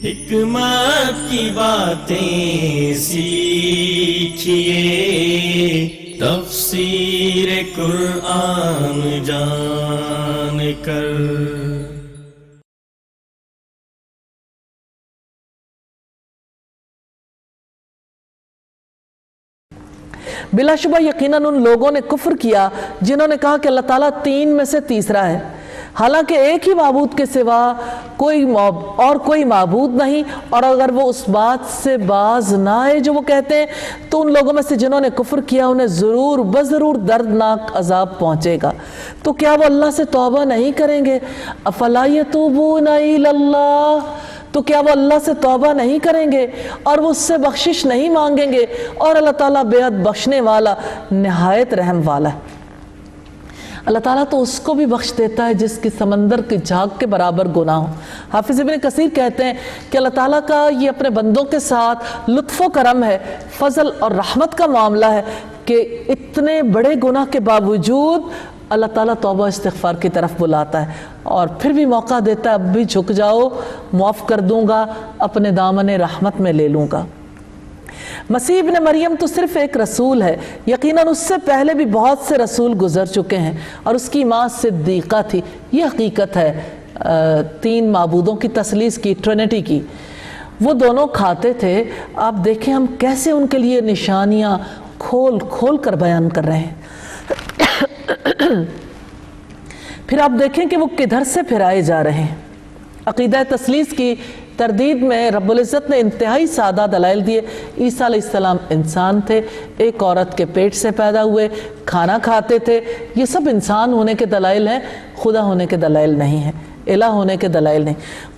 حکمت کی باتیں سیکھیے، تفسیر قرآن جان کر۔ بلا شبہ یقیناً ان لوگوں نے کفر کیا جنہوں نے کہا کہ اللہ تعالیٰ تین میں سے تیسرا ہے، حالانکہ ایک ہی معبود کے سوا کوئی معبود نہیں، اور اگر وہ اس بات سے باز نہ آئے جو وہ کہتے ہیں تو ان لوگوں میں سے جنہوں نے کفر کیا انہیں ضرور دردناک عذاب پہنچے گا۔ تو کیا وہ اللہ سے توبہ نہیں کریں گے؟ افلا یتوبون الی اللہ، تو کیا وہ اللہ سے توبہ نہیں کریں گے اور وہ اس سے بخشش نہیں مانگیں گے؟ اور اللہ تعالیٰ بے حد بخشنے والا، نہایت رحم والا ہے۔ اللہ تعالیٰ تو اس کو بھی بخش دیتا ہے جس کی سمندر کی جھاگ کے برابر گناہ ہو۔ حافظ ابن کثیر کہتے ہیں کہ اللہ تعالیٰ کا یہ اپنے بندوں کے ساتھ لطف و کرم ہے، فضل اور رحمت کا معاملہ ہے کہ اتنے بڑے گناہ کے باوجود اللہ تعالیٰ توبہ استغفار کی طرف بلاتا ہے اور پھر بھی موقع دیتا ہے، اب بھی جھک جاؤ، معاف کر دوں گا، اپنے دامن رحمت میں لے لوں گا۔ مسیح ابن مریم تو صرف ایک رسول ہے، یقیناً اس سے پہلے بھی بہت سے رسول گزر چکے ہیں، اور اس کی ماں صدیقہ تھی۔ یہ حقیقت ہے تین معبودوں کی تثلیث کی، ٹرینٹی کی۔ وہ دونوں کھاتے تھے۔ آپ دیکھیں ہم کیسے ان کے لیے نشانیاں کھول کھول کر بیان کر رہے ہیں۔ پھر آپ دیکھیں کہ وہ کدھر سے پھرائے جا رہے ہیں۔ عقیدہ تثلیث کی تردید میں رب العزت نے انتہائی سادہ دلائل دیے۔ عیسیٰ علیہ السلام انسان تھے، ایک عورت کے پیٹ سے پیدا ہوئے، کھانا کھاتے تھے۔ یہ سب انسان ہونے کے دلائل ہیں، خدا ہونے کے دلائل نہیں ہیں، الہ ہونے کے دلائل نہیں۔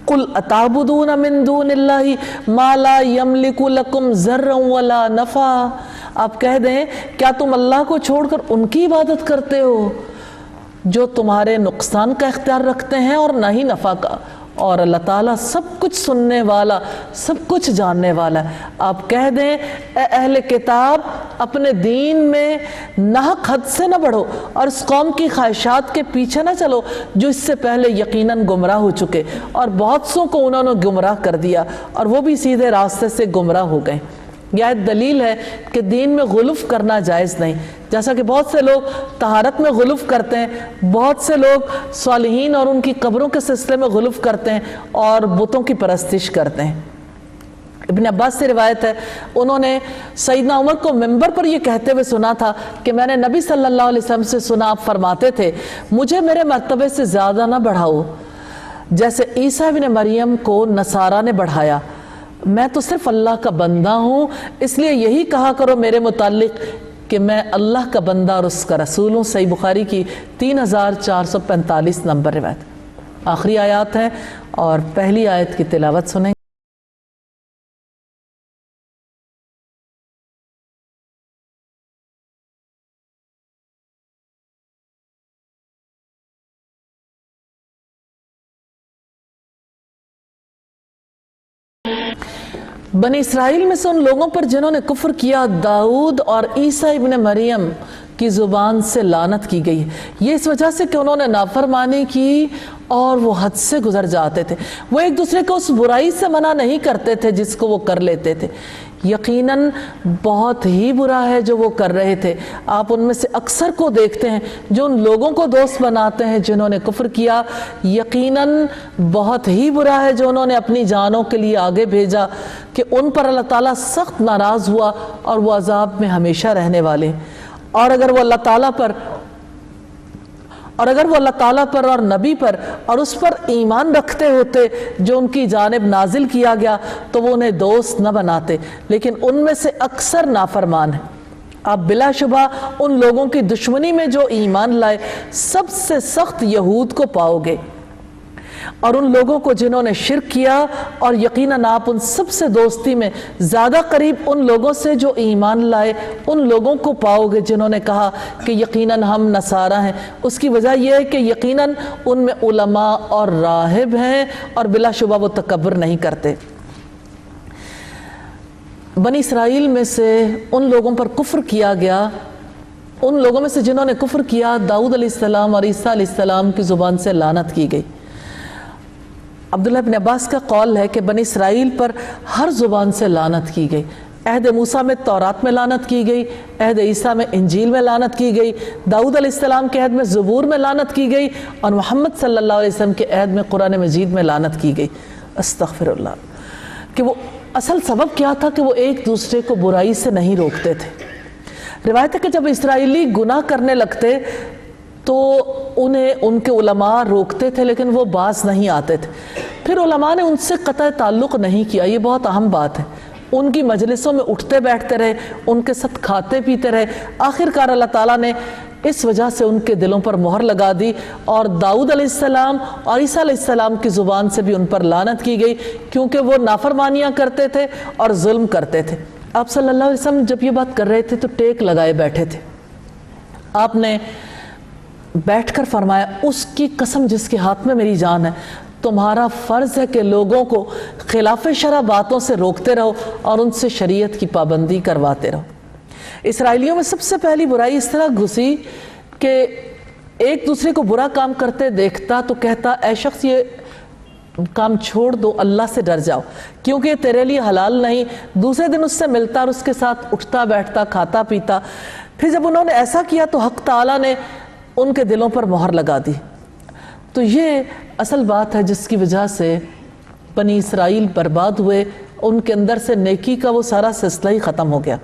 قُلْ أَتَعْبُدُونَ مِن دُونِ اللَّهِ مَا لَا يَمْلِكُ لَكُمْ ضَرًّا وَلَا نَفْعًا، آپ کہہ دیں کیا تم اللہ کو چھوڑ کر ان کی عبادت کرتے ہو جو تمہارے نقصان کا اختیار رکھتے ہیں اور نہ ہی نفع کا، اور اللہ تعالیٰ سب کچھ سننے والا، سب کچھ جاننے والا ہے۔ آپ کہہ دیں اے اہل کتاب، اپنے دین میں ناحق حد سے نہ بڑھو اور اس قوم کی خواہشات کے پیچھے نہ چلو جو اس سے پہلے یقیناً گمراہ ہو چکے، اور بہت سوں کو انہوں نے گمراہ کر دیا اور وہ بھی سیدھے راستے سے گمراہ ہو گئے۔ یہ ایک دلیل ہے کہ دین میں غلوف کرنا جائز نہیں، جیسا کہ بہت سے لوگ طہارت میں غلوف کرتے ہیں، بہت سے لوگ صالحین اور ان کی قبروں کے سلسلے میں غلوف کرتے ہیں اور بتوں کی پرستش کرتے ہیں۔ ابن عباس سے روایت ہے، انہوں نے سیدنا عمر کو منبر پر یہ کہتے ہوئے سنا تھا کہ میں نے نبی صلی اللہ علیہ وسلم سے سنا، آپ فرماتے تھے مجھے میرے مرتبے سے زیادہ نہ بڑھاؤ جیسے عیسیٰ ابن مریم کو نصارہ نے بڑھایا، میں تو صرف اللہ کا بندہ ہوں، اس لیے یہی کہا کرو میرے متعلق کہ میں اللہ کا بندہ اور اس کا رسول ہوں۔ صحیح بخاری کی 3445 نمبر روایت۔ آخری آیات ہے اور پہلی آیت کی تلاوت سنیں۔ بنی اسرائیل میں سے ان لوگوں پر جنہوں نے کفر کیا داؤد اور عیسیٰ ابن مریم کی زبان سے لعنت کی گئی، یہ اس وجہ سے کہ انہوں نے نافرمانی کی اور وہ حد سے گزر جاتے تھے۔ وہ ایک دوسرے کو اس برائی سے منع نہیں کرتے تھے جس کو وہ کر لیتے تھے۔ یقیناً بہت ہی برا ہے جو وہ کر رہے تھے۔ آپ ان میں سے اکثر کو دیکھتے ہیں جو ان لوگوں کو دوست بناتے ہیں جنہوں نے کفر کیا۔ یقیناً بہت ہی برا ہے جو انہوں نے اپنی جانوں کے لیے آگے بھیجا کہ ان پر اللہ تعالیٰ سخت ناراض ہوا اور وہ عذاب میں ہمیشہ رہنے والے ہیں۔ اور اگر وہ اللہ تعالیٰ پر اور نبی پر اور اس پر ایمان رکھتے ہوتے جو ان کی جانب نازل کیا گیا تو وہ انہیں دوست نہ بناتے، لیکن ان میں سے اکثر نافرمان ہیں۔ آپ بلا شبہ ان لوگوں کی دشمنی میں جو ایمان لائے سب سے سخت یہود کو پاؤ گے، اور ان لوگوں کو جنہوں نے شرک کیا، اور یقیناً آپ ان سب سے دوستی میں زیادہ قریب ان لوگوں سے جو ایمان لائے ان لوگوں کو پاؤ گے جنہوں نے کہا کہ یقیناً ہم نصارہ ہیں۔ اس کی وجہ یہ ہے کہ یقیناً ان میں علماء اور راہب ہیں اور بلا شبہ وہ تکبر نہیں کرتے۔ بنی اسرائیل میں سے ان لوگوں پر کفر کیا گیا، ان لوگوں میں سے جنہوں نے کفر کیا، داؤد علیہ السلام اور عیسیٰ علیہ السلام کی زبان سے لعنت کی گئی۔ عبداللہ بن عباس کا قول ہے کہ بنی اسرائیل پر ہر زبان سے لعنت کی گئی۔ عہد موسیٰ میں تورات میں لعنت کی گئی، عہد عیسیٰ میں انجیل میں لعنت کی گئی، داؤد علیہ السلام کے عہد میں زبور میں لعنت کی گئی، اور محمد صلی اللہ علیہ وسلم کے عہد میں قرآن مجید میں لعنت کی گئی۔ استغفر اللہ۔ کہ وہ اصل سبب کیا تھا کہ وہ ایک دوسرے کو برائی سے نہیں روکتے تھے۔ روایت ہے کہ جب اسرائیلی گناہ کرنے لگتے تو انہیں ان کے علماء روکتے تھے، لیکن وہ باز نہیں آتے تھے۔ پھر علماء نے ان سے قطع تعلق نہیں کیا، یہ بہت اہم بات ہے۔ ان کی مجلسوں میں اٹھتے بیٹھتے رہے، ان کے ساتھ کھاتے پیتے رہے۔ آخر کار اللہ تعالیٰ نے اس وجہ سے ان کے دلوں پر مہر لگا دی، اور داؤد علیہ السلام اور عیسیٰ علیہ السلام کی زبان سے بھی ان پر لعنت کی گئی، کیونکہ وہ نافرمانیاں کرتے تھے اور ظلم کرتے تھے۔ آپ صلی اللہ علیہ وسلم جب یہ بات کر رہے تھے تو ٹیک لگائے بیٹھے تھے۔ آپ نے بیٹھ کر فرمایا، اس کی قسم جس کے ہاتھ میں میری جان ہے، تمہارا فرض ہے کہ لوگوں کو خلاف شرع باتوں سے روکتے رہو اور ان سے شریعت کی پابندی کرواتے رہو۔ اسرائیلیوں میں سب سے پہلی برائی اس طرح گھسی کہ ایک دوسرے کو برا کام کرتے دیکھتا تو کہتا، اے شخص یہ کام چھوڑ دو، اللہ سے ڈر جاؤ، کیونکہ یہ تیرے لیے حلال نہیں۔ دوسرے دن اس سے ملتا اور اس کے ساتھ اٹھتا بیٹھتا، کھاتا پیتا۔ پھر جب انہوں نے ایسا کیا تو حق تعالیٰ نے ان کے دلوں پر مہر لگا دی۔ تو یہ اصل بات ہے جس کی وجہ سے بنی اسرائیل برباد ہوئے، ان کے اندر سے نیکی کا وہ سارا سلسلہ ہی ختم ہو گیا۔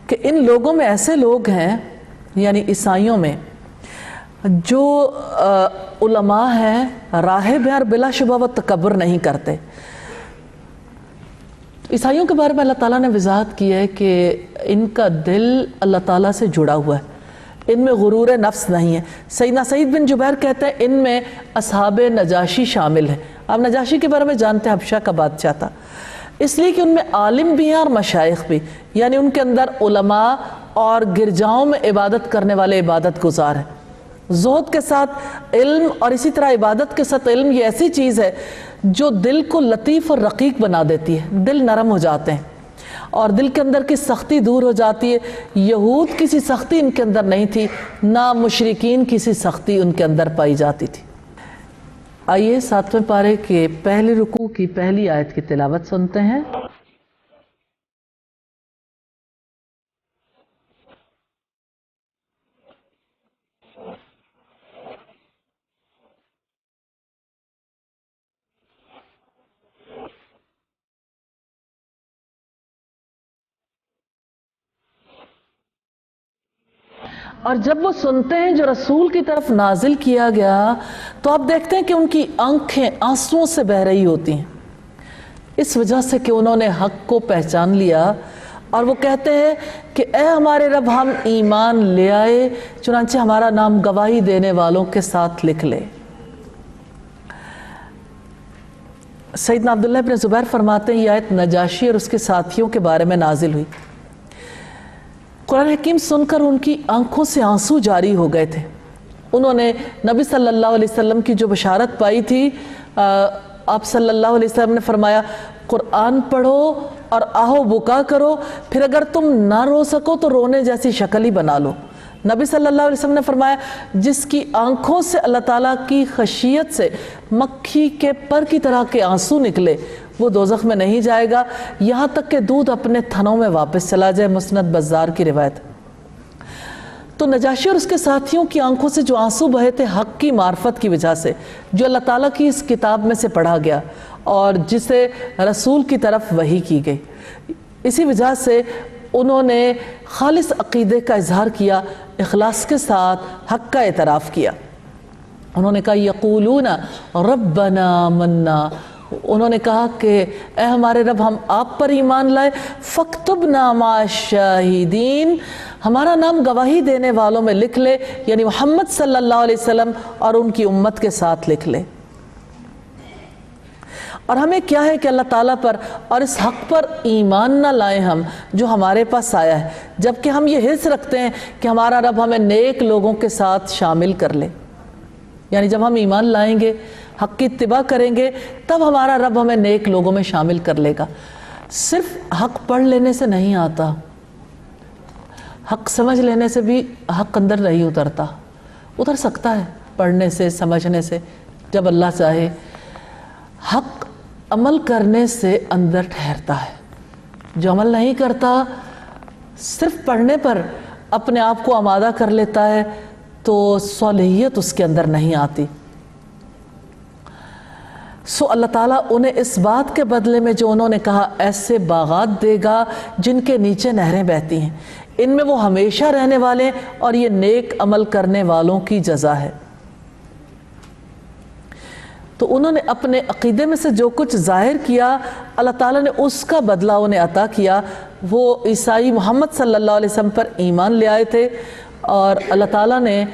کہ ان لوگوں میں ایسے لوگ ہیں، یعنی عیسائیوں میں، جو علماء ہیں، راہب ہیں، اور بلا شبہ وہ تکبر نہیں کرتے۔ عیسائیوں کے بارے میں اللہ تعالیٰ نے وضاحت کی ہے کہ ان کا دل اللہ تعالیٰ سے جڑا ہوا ہے، ان میں غرور نفس نہیں ہے۔ سیدنا سعید بن جبیر کہتے ہیں ان میں اصحاب نجاشی شامل ہیں۔ آپ نجاشی کے بارے میں جانتے ہیں، حبشہ کا بادشاہ تھا، اس لیے کہ ان میں عالم بھی ہیں اور مشائخ بھی، یعنی ان کے اندر علماء اور گرجاؤں میں عبادت کرنے والے عبادت گزار ہیں۔ زہد کے ساتھ علم اور اسی طرح عبادت کے ساتھ علم، یہ ایسی چیز ہے جو دل کو لطیف اور رقیق بنا دیتی ہے، دل نرم ہو جاتے ہیں اور دل کے اندر کی سختی دور ہو جاتی ہے۔ یہود کسی سختی ان کے اندر نہیں تھی، نہ مشرکین کسی سختی ان کے اندر پائی جاتی تھی۔ آئیے 7ویں پارے کے پہلے رکوع کی پہلی آیت کی تلاوت سنتے ہیں۔ اور جب وہ سنتے ہیں جو رسول کی طرف نازل کیا گیا تو آپ دیکھتے ہیں کہ ان کی آنکھیں آنسوؤں سے بہہ رہی ہوتی ہیں، اس وجہ سے کہ انہوں نے حق کو پہچان لیا، اور وہ کہتے ہیں کہ اے ہمارے رب، ہم ایمان لے آئے، چنانچہ ہمارا نام گواہی دینے والوں کے ساتھ لکھ لے۔ سیدنا عبداللہ بن زبیر فرماتے ہیں یہ آیت نجاشی اور اس کے ساتھیوں کے بارے میں نازل ہوئی۔ قرآن حکیم سن کر ان کی آنکھوں سے آنسو جاری ہو گئے تھے۔ انہوں نے نبی صلی اللہ علیہ وسلم کی جو بشارت پائی تھی، آپ صلی اللہ علیہ وسلم نے فرمایا قرآن پڑھو اور آہو بکا کرو، پھر اگر تم نہ رو سکو تو رونے جیسی شکل ہی بنا لو۔ نبی صلی اللہ علیہ وسلم نے فرمایا جس کی آنکھوں سے اللہ تعالیٰ کی خشیت سے مکھی کے پر کی طرح کے آنسو نکلے وہ دوزخ میں نہیں جائے گا یہاں تک کہ دودھ اپنے تھنوں میں واپس چلا جائے۔ مسند بزار کی روایت۔ تو نجاشی اور اس کے ساتھیوں کی آنکھوں سے جو آنسو بہے تھے حق کی معرفت کی وجہ سے، جو اللہ تعالیٰ کی اس کتاب میں سے پڑھا گیا اور جسے رسول کی طرف وحی کی گئی، اسی وجہ سے انہوں نے خالص عقیدے کا اظہار کیا، اخلاص کے ساتھ حق کا اعتراف کیا۔ انہوں نے کہا یقولون ربنا منا، انہوں نے کہا کہ اے ہمارے رب ہم آپ پر ایمان لائے، فاکتبنا مع الشاہدین، ہمارا نام گواہی دینے والوں میں لکھ لے، یعنی محمد صلی اللہ علیہ وسلم اور ان کی امت کے ساتھ لکھ لے۔ اور ہمیں کیا ہے کہ اللہ تعالیٰ پر اور اس حق پر ایمان نہ لائیں ہم جو ہمارے پاس آیا ہے، جبکہ ہم یہ حس رکھتے ہیں کہ ہمارا رب ہمیں نیک لوگوں کے ساتھ شامل کر لے۔ یعنی جب ہم ایمان لائیں گے، حق کی اتباع کریں گے، تب ہمارا رب ہمیں نیک لوگوں میں شامل کر لے گا۔ صرف حق پڑھ لینے سے نہیں آتا، حق سمجھ لینے سے بھی حق اندر نہیں اترتا، اتر سکتا ہے پڑھنے سے، سمجھنے سے، جب اللہ چاہے۔ حق عمل کرنے سے اندر ٹھہرتا ہے. جو عمل نہیں کرتا، صرف پڑھنے پر اپنے آپ کو آمادہ کر لیتا ہے تو صالحیت اس کے اندر نہیں آتی. سو اللہ تعالیٰ انہیں اس بات کے بدلے میں جو انہوں نے کہا ایسے باغات دے گا جن کے نیچے نہریں بہتی ہیں، ان میں وہ ہمیشہ رہنے والے ہیں، اور یہ نیک عمل کرنے والوں کی جزا ہے. تو انہوں نے اپنے عقیدے میں سے جو کچھ ظاہر کیا، اللہ تعالیٰ نے اس کا بدلہ انہیں عطا کیا. وہ عیسائی محمد صلی اللہ علیہ وسلم پر ایمان لے آئے تھے، اور اللہ تعالیٰ نے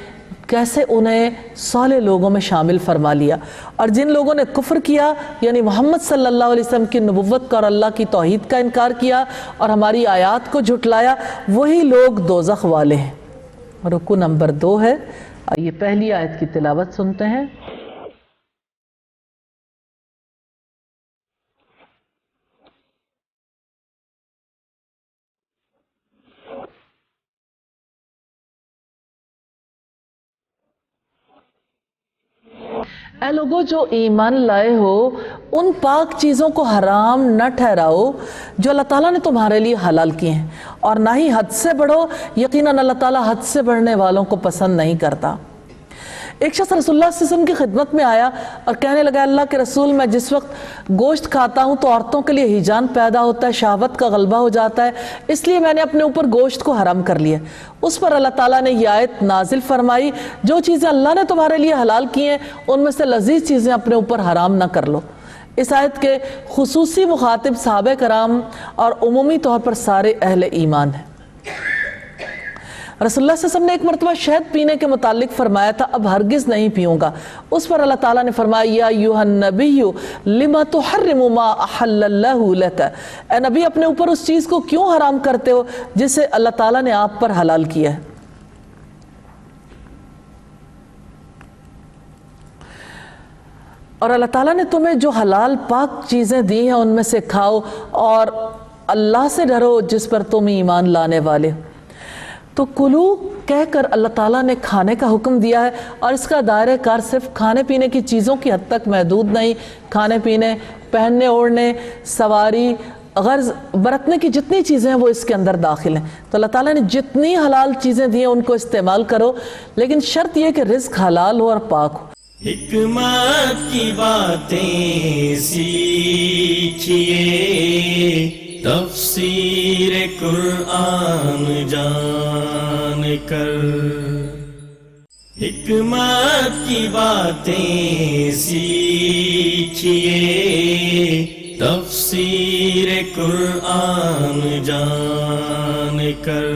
کیسے انہیں صالح لوگوں میں شامل فرما لیا. اور جن لوگوں نے کفر کیا، یعنی محمد صلی اللہ علیہ وسلم کی نبوت کا اور اللہ کی توحید کا انکار کیا اور ہماری آیات کو جھٹلایا، وہی لوگ دوزخ والے ہیں. رکوع نمبر 2 ہے. یہ پہلی آیت کی تلاوت سنتے ہیں. اے لوگو جو ایمان لائے ہو، ان پاک چیزوں کو حرام نہ ٹھہراؤ جو اللہ تعالیٰ نے تمہارے لیے حلال کیے ہیں، اور نہ ہی حد سے بڑھو، یقیناً اللہ تعالیٰ حد سے بڑھنے والوں کو پسند نہیں کرتا. ایک شخص رسول اللہ صلی اللہ علیہ وسلم کی خدمت میں آیا اور کہنے لگا، اللہ کے رسول، میں جس وقت گوشت کھاتا ہوں تو عورتوں کے لیے ہیجان پیدا ہوتا ہے، شہوت کا غلبہ ہو جاتا ہے، اس لیے میں نے اپنے اوپر گوشت کو حرام کر لیا. اس پر اللہ تعالیٰ نے یہ آیت نازل فرمائی، جو چیزیں اللہ نے تمہارے لیے حلال کی ہیں ان میں سے لذیذ چیزیں اپنے اوپر حرام نہ کر لو. اس آیت کے خصوصی مخاطب صحابہ کرام اور عمومی طور پر سارے اہل ایمان ہیں. رسول اللہ صلی اللہ علیہ وسلم نے ایک مرتبہ شہد پینے کے متعلق فرمایا تھا، اب ہرگز نہیں پیوں گا. اس پر اللہ تعالیٰ نے فرمایا، یا ایھا النبی لما تحرم ما احل اللہ لک، اے نبی اپنے اوپر اس چیز کو کیوں حرام کرتے ہو جسے اللہ تعالیٰ نے آپ پر حلال کیا ہے. اور اللہ تعالیٰ نے تمہیں جو حلال پاک چیزیں دی ہیں ان میں سے کھاؤ، اور اللہ سے ڈرو جس پر تم ایمان لانے والے. تو کلو کہہ کر اللہ تعالیٰ نے کھانے کا حکم دیا ہے، اور اس کا دائرہ کار صرف کھانے پینے کی چیزوں کی حد تک محدود نہیں. کھانے پینے، پہننے اوڑھنے، سواری، غرض برتنے کی جتنی چیزیں ہیں وہ اس کے اندر داخل ہیں. تو اللہ تعالیٰ نے جتنی حلال چیزیں دی ہیں ان کو استعمال کرو، لیکن شرط یہ کہ رزق حلال ہو اور پاک ہو. حکمت کی باتیں سیکھیے، تفسیر قرآن جان کر. حکمت کی باتیں سیکھیے، تفسیر قرآن جان کر.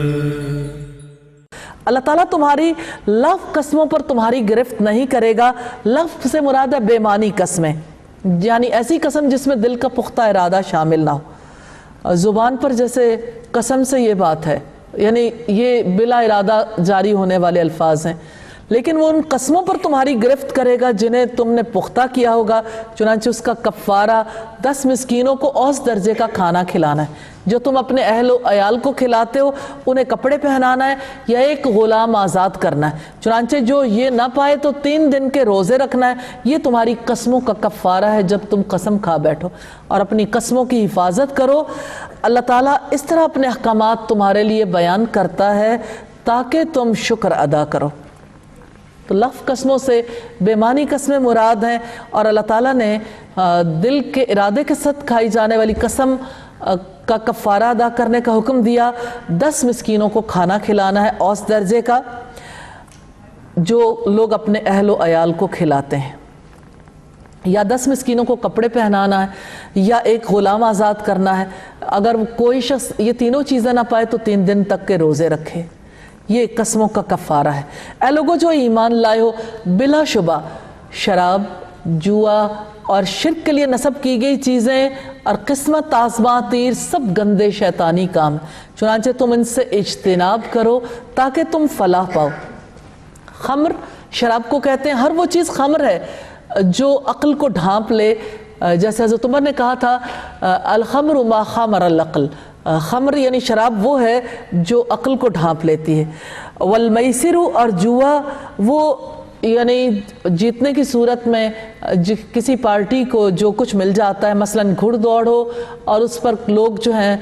اللہ تعالیٰ تمہاری لفظ قسموں پر تمہاری گرفت نہیں کرے گا. لفظ سے مراد ہے بے معنی قسمیں، یعنی ایسی قسم جس میں دل کا پختہ ارادہ شامل نہ ہو. زبان پر جیسے قسم سے یہ بات ہے، یعنی یہ بلا ارادہ جاری ہونے والے الفاظ ہیں، لیکن وہ ان قسموں پر تمہاری گرفت کرے گا جنہیں تم نے پختہ کیا ہوگا. چنانچہ اس کا کفارہ 10 مسکینوں کو اوسط درجے کا کھانا کھلانا ہے. جو تم اپنے اہل و عیال کو کھلاتے ہو انہیں کپڑے پہنانا ہے یا ایک غلام آزاد کرنا ہے. چنانچہ جو یہ نہ پائے تو 3 دن کے روزے رکھنا ہے. یہ تمہاری قسموں کا کفارہ ہے جب تم قسم کھا بیٹھو. اور اپنی قسموں کی حفاظت کرو. اللہ تعالیٰ اس طرح اپنے احکامات تمہارے لیے بیان کرتا ہے تاکہ تم شکر ادا کرو. تو لفظ قسموں سے بے معنی قسمیں مراد ہیں، اور اللہ تعالیٰ نے دل کے ارادے کے ساتھ کھائی جانے والی قسم کا کفارہ ادا کرنے کا حکم دیا. 10 مسکینوں کو کھانا کھلانا ہے اوسط درجے کا، جو لوگ اپنے اہل و عیال کو کھلاتے ہیں، یا 10 مسکینوں کو کپڑے پہنانا ہے یا ایک غلام آزاد کرنا ہے. اگر کوئی شخص یہ تینوں چیزیں نہ پائے تو 3 دن تک کے روزے رکھے. یہ قسموں کا کفارہ ہے. اے لوگو جو ایمان لائے ہو، بلا شبہ شراب، جوا اور شرک کے لیے نصب کی گئی چیزیں اور قسمت، آزما، تیر سب گندے شیطانی کام. چنانچہ تم ان سے اجتناب کرو تاکہ تم فلاح پاؤ. خمر شراب کو کہتے ہیں. ہر وہ چیز خمر ہے جو عقل کو ڈھانپ لے. جیسے حضرت عمر نے کہا تھا، الخمر ما خمر العقل. خمر یعنی شراب وہ ہے جو عقل کو ڈھانپ لیتی ہے. والمیسر اور جوا وہ یعنی جیتنے کی صورت میں کسی پارٹی کو جو کچھ مل جاتا ہے، مثلاً گھڑ دوڑ ہو اور اس پر لوگ جو ہیں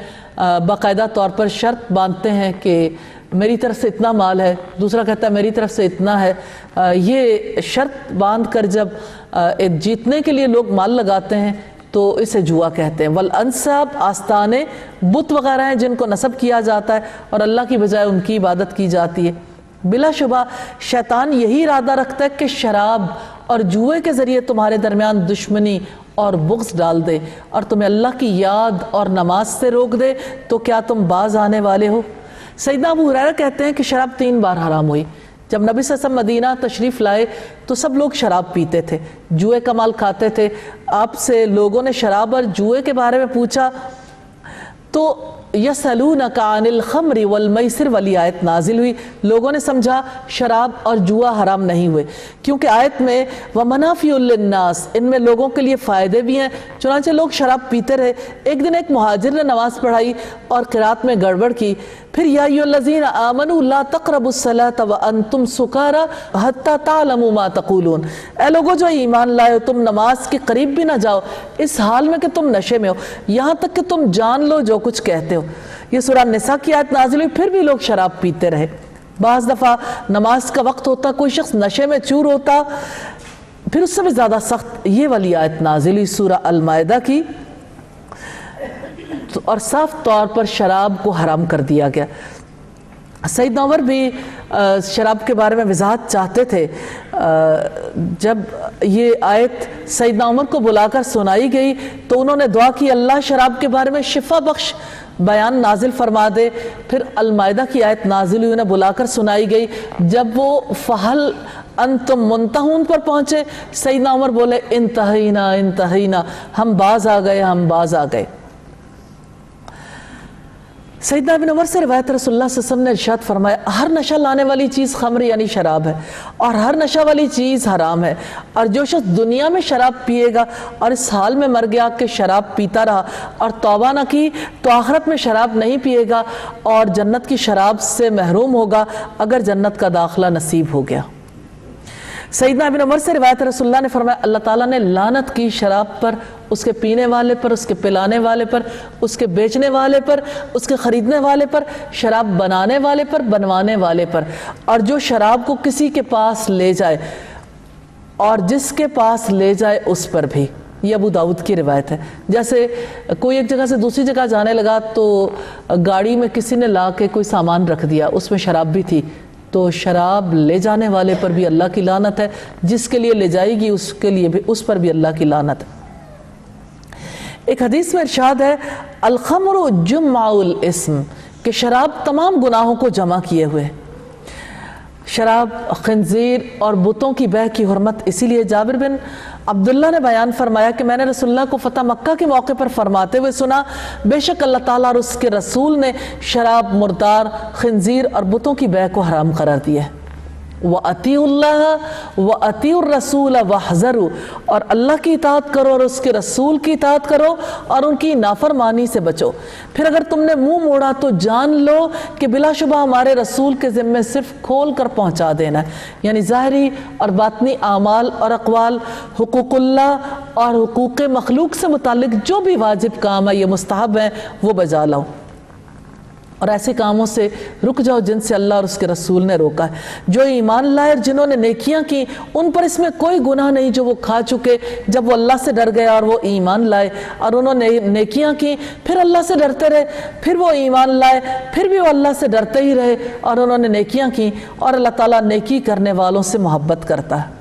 باقاعدہ طور پر شرط باندھتے ہیں کہ میری طرف سے اتنا مال ہے، دوسرا کہتا ہے میری طرف سے اتنا ہے، یہ شرط باندھ کر جب جیتنے کے لیے لوگ مال لگاتے ہیں تو اسے جوا کہتے ہیں۔ والانصاب، آستانے بت وغیرہ ہیں جن کو نصب کیا جاتا ہے اور اللہ کی بجائے ان کی عبادت کی جاتی ہے۔ بلا شبہ شیطان یہی ارادہ رکھتا ہے کہ شراب اور جوئے کے ذریعے تمہارے درمیان دشمنی اور بغض ڈال دے اور تمہیں اللہ کی یاد اور نماز سے روک دے، تو کیا تم باز آنے والے ہو؟ سیدنا ابو ہریرہ کہتے ہیں کہ شراب 3 بار حرام ہوئی۔ جب نبی صلی اللہ علیہ وسلم مدینہ تشریف لائے تو سب لوگ شراب پیتے تھے، جوئے کا مال کھاتے تھے۔ آپ سے لوگوں نے شراب اور جوئے کے بارے میں پوچھا تو یسألونک عن الخمر والمیسر والی آیت نازل ہوئی۔ لوگوں نے سمجھا شراب اور جوا حرام نہیں ہوئے، کیونکہ آیت میں ومنافع للناس، ان میں لوگوں کے لیے فائدے بھی ہیں، چنانچہ لوگ شراب پیتے رہے۔ ایک دن ایک مہاجر نے نماز پڑھائی اور قرات میں گڑبڑ کی، پھر یا ایھا الذین آمنوا لا تقربوا الصلاۃ وانتم سکارى حتی تعلموا ما تقولون، اے لوگوں جو ایمان لائے ہو، تم نماز کے قریب بھی نہ جاؤ اس حال میں کہ تم نشے میں ہو، یہاں تک کہ تم جان لو جو کچھ کہتے ہو۔ یہ سورہ نساء کی آیت نازل ہوئی، پھر بھی لوگ شراب پیتے رہے۔ بعض دفعہ نماز کا وقت ہوتا، کوئی شخص نشے میں چور ہوتا، پھر اس سے بھی زیادہ سخت یہ والی آیت نازل ہوئی سورہ المائدہ کی، اور صاف طور پر شراب کو حرام کر دیا گیا۔ سیدنا عمر بھی شراب کے بارے میں وضاحت چاہتے تھے۔ جب یہ آیت سیدنا عمر کو بلا کر سنائی گئی تو انہوں نے دعا کی اللہ شراب کے بارے میں شفا بخش بیان نازل فرما دے۔ پھر المائدہ کی آیت نازل ہوئی، انہیں بلا کر سنائی گئی۔ جب وہ فہل انتم منتہون پر پہنچے، سیدنا عمر بولے انتہینا انتہینا، ہم باز آ گئے، ہم باز آ گئے۔ سیدنا ابن عمر سے روایت رسول اللہ صلی اللہ علیہ وسلم نے ارشاد فرمایا ہر نشہ لانے والی چیز خمر یعنی شراب ہے، اور ہر نشہ والی چیز حرام ہے، اور جو شخص دنیا میں شراب پیے گا اور اس حال میں مر گیا کہ شراب پیتا رہا اور توبہ نہ کی تو آخرت میں شراب نہیں پیے گا اور جنت کی شراب سے محروم ہوگا اگر جنت کا داخلہ نصیب ہو گیا۔ سیدنا ابن عمر سے روایت رسول اللہ نے فرمایا اللہ تعالیٰ نے لعنت کی شراب پر، اس کے پینے والے پر، اس کے پلانے والے پر، اس کے بیچنے والے پر، اس کے خریدنے والے پر، شراب بنانے والے پر، بنوانے والے پر، اور جو شراب کو کسی کے پاس لے جائے اور جس کے پاس لے جائے اس پر بھی۔ یہ ابو داؤد کی روایت ہے۔ جیسے کوئی ایک جگہ سے دوسری جگہ جانے لگا تو گاڑی میں کسی نے لا کے کوئی سامان رکھ دیا، اس میں شراب بھی تھی، تو شراب لے جانے والے پر بھی اللہ کی لعنت ہے، جس کے لیے لے جائے گی اس کے لیے بھی، اس پر بھی اللہ کی لعنت ہے۔ ایک حدیث میں ارشاد ہے الخمر جمع الاسم، کہ شراب تمام گناہوں کو جمع کیے ہوئے۔ شراب، خنزیر اور بتوں کی بیع کی حرمت، اسی لیے جابر بن عبداللہ نے بیان فرمایا کہ میں نے رسول اللہ کو فتح مکہ کے موقع پر فرماتے ہوئے سنا بے شک اللہ تعالیٰ اور اس کے رسول نے شراب، مردار، خنزیر اور بتوں کی بیع کو حرام قرار دیا ہے۔ وَأَطِيعُوا اللَّهَ وَأَطِيعُوا الرَّسُولَ وَاحْذَرُوا، اور اللہ کی اطاعت کرو اور اس کے رسول کی اطاعت کرو اور ان کی نافرمانی سے بچو۔ پھر اگر تم نے منہ موڑا تو جان لو کہ بلا شبہ ہمارے رسول کے ذمے صرف کھول کر پہنچا دینا ہے، یعنی ظاہری اور باطنی اعمال اور اقوال، حقوق اللہ اور حقوق مخلوق سے متعلق جو بھی واجب کام ہے یہ مستحب ہیں وہ بجا لاؤ، اور ایسے کاموں سے رک جاؤ جن سے اللہ اور اس کے رسول نے روکا ہے۔ جو ایمان لائے اور جنہوں نے نیکیاں کی ان پر اس میں کوئی گناہ نہیں جو وہ کھا چکے جب وہ اللہ سے ڈر گئے اور وہ ایمان لائے، اور انہوں نے نیکیاں کی پھر اللہ سے ڈرتے رہے، پھر وہ ایمان لائے، پھر بھی وہ اللہ سے ڈرتے ہی رہے اور انہوں نے نیکیاں کی، اور اللہ تعالیٰ نیکی کرنے والوں سے محبت کرتا ہے۔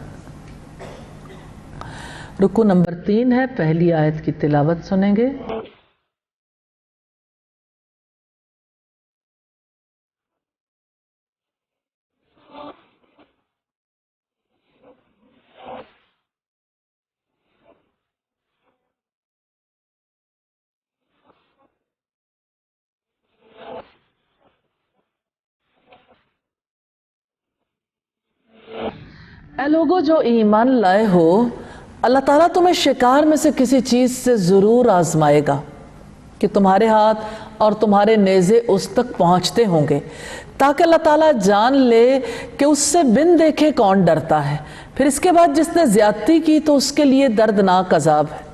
رکوع نمبر 3 ہے، پہلی آیت کی تلاوت سنیں گے۔ اے لوگو جو ایمان لائے ہو، اللہ تعالیٰ تمہیں شکار میں سے کسی چیز سے ضرور آزمائے گا کہ تمہارے ہاتھ اور تمہارے نیزے اس تک پہنچتے ہوں گے، تاکہ اللہ تعالیٰ جان لے کہ اس سے بن دیکھے کون ڈرتا ہے۔ پھر اس کے بعد جس نے زیادتی کی تو اس کے لیے دردناک عذاب ہے۔